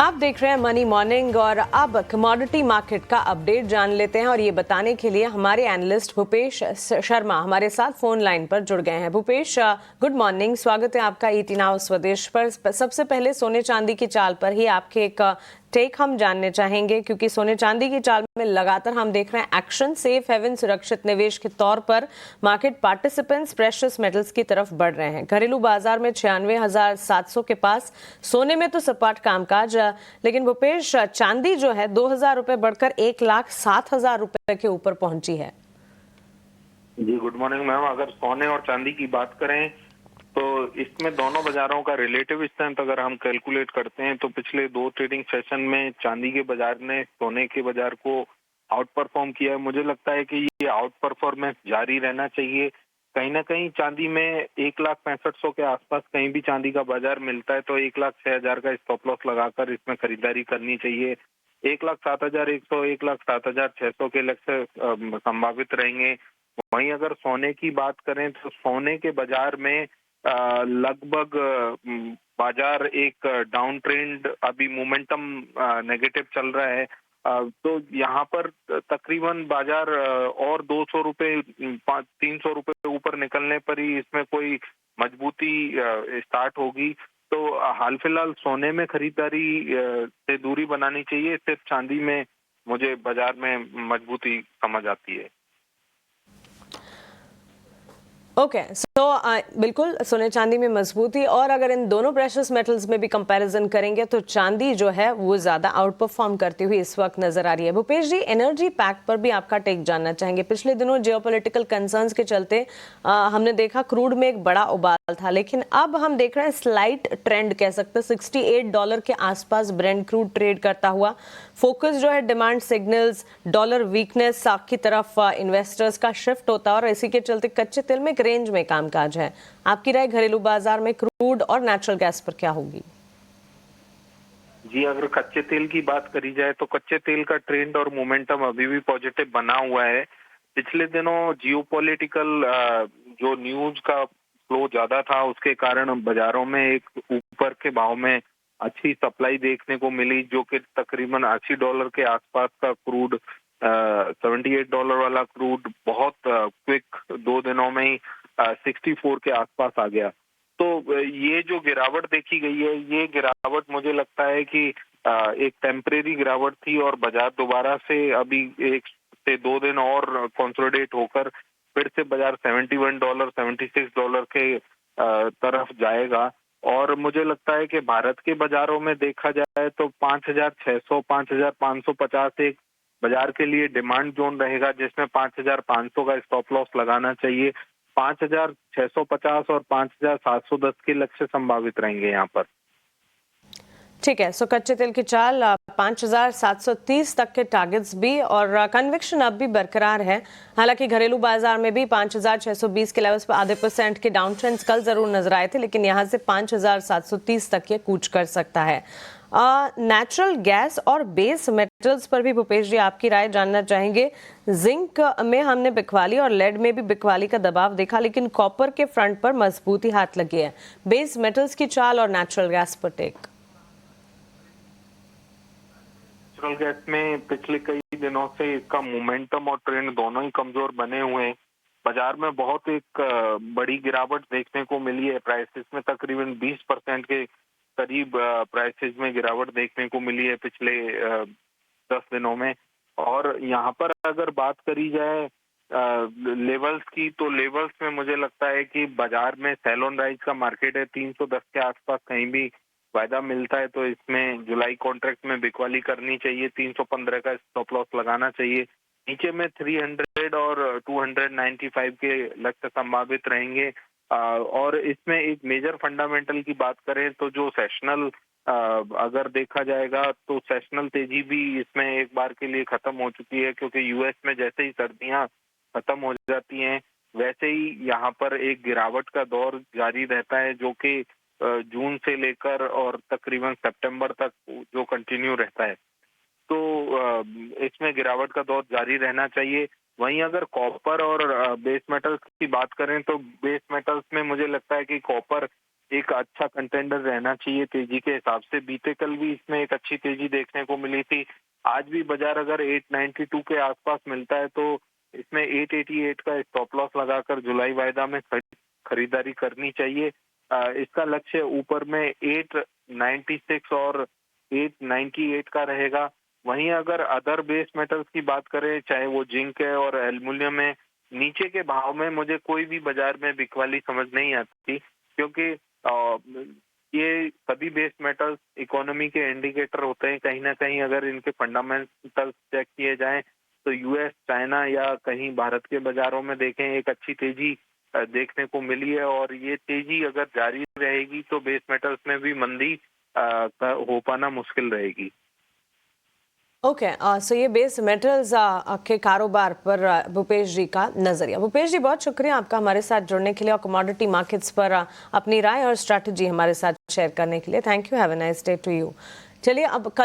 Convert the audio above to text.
आप देख रहे हैं मनी मॉर्निंग और अब कमोडिटी मार्केट का अपडेट जान लेते हैं और ये बताने के लिए हमारे एनालिस्ट भूपेश शर्मा हमारे साथ फोन लाइन पर जुड़ गए हैं। भूपेश, गुड मॉर्निंग, स्वागत है आपका ईटी नाउ स्वदेश पर। सबसे पहले सोने चांदी की चाल पर ही आपके एक टेक हम जानने चाहेंगे, क्योंकि सोने चांदी की चाल में लगातार हम देख रहे हैं एक्शन सेफ हेवन सुरक्षित निवेश के तौर पर मार्केट पार्टिसिपेंट्स प्रेशियस मेटल्स की तरफ बढ़ रहे हैं। घरेलू बाजार में 96,700 के पास, सोने में तो सपाट कामकाज, लेकिन भूपेश चांदी जो है 2,000 रुपए बढ़कर 1,07,000 रुपए के ऊपर पहुंची है। जी गुड मॉर्निंग मैम। अगर सोने और चांदी की बात करें तो इसमें दोनों बाजारों का रिलेटिव स्ट्रेंथ अगर हम कैलकुलेट करते हैं तो पिछले 2 ट्रेडिंग सेशन में चांदी के बाजार ने सोने के बाजार को आउट परफॉर्म किया है। मुझे लगता है कि ये आउट परफॉर्मेंस जारी रहना चाहिए। कहीं ना कहीं चांदी में 1,65,100 के आसपास कहीं भी चांदी का बाजार मिलता है तो 1,06,000 का स्टॉप लॉस लगाकर इसमें खरीदारी करनी चाहिए। 1,07,100, 1,07,600 के लक्ष्य संभावित रहेंगे। वहीं अगर सोने की बात करें तो सोने के बाजार में लगभग बाजार एक डाउन ट्रेंड, अभी मोमेंटम नेगेटिव चल रहा है। तो यहाँ पर तकरीबन बाजार और 200 रुपए 300 रुपए ऊपर निकलने पर ही इसमें कोई मजबूती स्टार्ट होगी। तो हाल फिलहाल सोने में खरीदारी से दूरी बनानी चाहिए। सिर्फ चांदी में मुझे बाजार में मजबूती समझ आती है। ओके, सो बिल्कुल सोने चांदी में मजबूती, और अगर इन दोनों प्रेशियस मेटल्स में भी कंपैरिजन करेंगे तो चांदी जो है वो ज्यादा आउट परफॉर्म करती हुई इस वक्त नजर आ रही है। भूपेश जी, एनर्जी पैक पर भी आपका टेक जानना चाहेंगे। पिछले दिनों जियोपॉलिटिकल कंसर्न्स के चलते हमने देखा क्रूड में एक बड़ा उबाल था, लेकिन अब हम देख रहे हैं स्लाइट ट्रेंड कह सकते हैं, $68 के आसपास ब्रेंट क्रूड ट्रेड करता हुआ। फोकस जो है डिमांड सिग्नल्स, डॉलर वीकनेस की तरफ इन्वेस्टर्स का शिफ्ट होता है और इसी के चलते कच्चे तेल में रेंज में कामकाज है। आपकी राय घरेलू बाजार में क्रूड और नेचुरल गैस पर क्या होगी? जी, अगर कच्चे तेल की बात करी जाए तो कच्चे तेल का ट्रेंड और मोमेंटम अभी भी पॉजिटिव बना हुआ है। पिछले दिनों जियोपॉलिटिकल जो न्यूज का फ्लो ज्यादा था उसके कारण बाजारों में एक ऊपर के भाव में अच्छी सप्लाई देखने को मिली, जो कि तकरीबन $80 के आसपास का क्रूड, $78 वाला क्रूड बहुत क्विक 2 दिनों में ही 64 के आसपास आ गया। तो ये जो गिरावट देखी गई है, ये गिरावट मुझे लगता है कि एक टेम्परेरी गिरावट थी और बाजार दोबारा से अभी 1 से 2 दिन और कंसोलिडेट होकर फिर से बाजार $71, $76 के तरफ जाएगा। और मुझे लगता है कि भारत के बाजारों में देखा जाए तो 5,600, 5,550 एक बाजार के लिए डिमांड जोन रहेगा, जिसमें 5,500 का स्टॉप लॉस लगाना चाहिए। 5,650 और 5,710 के लक्ष्य संभावित रहेंगे यहाँ पर। ठीक है, सो कच्चे तेल की चाल 5,730 तक के टारगेट्स भी, और कन्विक्शन अब भी बरकरार है। हालांकि घरेलू बाजार में भी 5,620 के लेवल्स पर आधे % के डाउन ट्रेंड्स कल जरूर नजर आए थे, लेकिन यहां से 5,730 तक ये कूच कर सकता है। नेचुरल गैस और बेस मेटल्स पर भी भूपेश जी आपकी राय जानना चाहेंगे। जिंक में हमने बिकवाली और लेड में भी बिकवाली का दबाव देखा, लेकिन कॉपर के फ्रंट पर मजबूती हाथ लगी है। बेस मेटल्स की चाल और नेचुरल गैस पर टेक। नेचुरल गैस में पिछले कई दिनों से इसका मोमेंटम और ट्रेंड दोनों ही कमजोर बने हुए हैं। बाजार में बहुत एक बड़ी गिरावट देखने को मिली है। प्राइसेस में तकरीबन 20% के करीब प्राइसेस में गिरावट देखने को मिली है पिछले 10 दिनों में। और यहाँ पर अगर बात करी जाए लेवल्स की, तो लेवल्स में मुझे लगता है कि बाजार में सेल ऑन राइज का मार्केट है। 310 के आसपास कहीं भी वायदा मिलता है तो इसमें जुलाई कॉन्ट्रैक्ट में बिकवाली करनी चाहिए। 315 का स्टॉप लॉस लगाना चाहिए। नीचे में 300 और 295 के लक्ष्य संभावित रहेंगे। और इसमें एक मेजर फंडामेंटल की बात करें तो जो सेशनल अगर देखा जाएगा तो सेशनल तेजी भी इसमें एक बार के लिए खत्म हो चुकी है, क्योंकि यूएस में जैसे ही सर्दियां खत्म हो जाती हैं वैसे ही यहाँ पर एक गिरावट का दौर जारी रहता है, जो कि जून से लेकर और तकरीबन सितंबर तक जो कंटिन्यू रहता है। तो इसमें गिरावट का दौर जारी रहना चाहिए। वहीं अगर कॉपर और बेस मेटल्स की बात करें तो बेस मेटल्स में मुझे लगता है कि कॉपर एक अच्छा कंटेंडर रहना चाहिए तेजी के हिसाब से। बीते कल भी इसमें एक अच्छी तेजी देखने को मिली थी। आज भी बाजार अगर 892 के आसपास मिलता है तो इसमें 888 का स्टॉप लॉस लगाकर जुलाई वायदा में खरीदारी करनी चाहिए। इसका लक्ष्य ऊपर में 896 और 898 का रहेगा। वहीं अगर अदर बेस मेटल्स की बात करें, चाहे वो जिंक है और एल्युमिनियम है, नीचे के भाव में मुझे कोई भी बाजार में बिकवाली समझ नहीं आती, क्योंकि ये सभी बेस मेटल्स इकोनॉमी के इंडिकेटर होते हैं। कहीं ना कहीं अगर इनके फंडामेंटल्स चेक किए जाएं तो यूएस, चाइना या कहीं भारत के बाजारों में देखें एक अच्छी तेजी देखने को मिली है, और ये तेजी अगर जारी रहेगी तो बेस मेटल्स में भी मंदी हो पाना मुश्किल रहेगी। ओके, सो ये बेस मेटल्स के कारोबार पर भूपेश जी का नजरिया। भूपेश जी, बहुत शुक्रिया आपका हमारे साथ जुड़ने के लिए और कमोडिटी मार्केट्स पर अपनी राय और स्ट्रैटेजी हमारे साथ शेयर करने के लिए। Thank you. Have a nice day to you. चलिए अब कल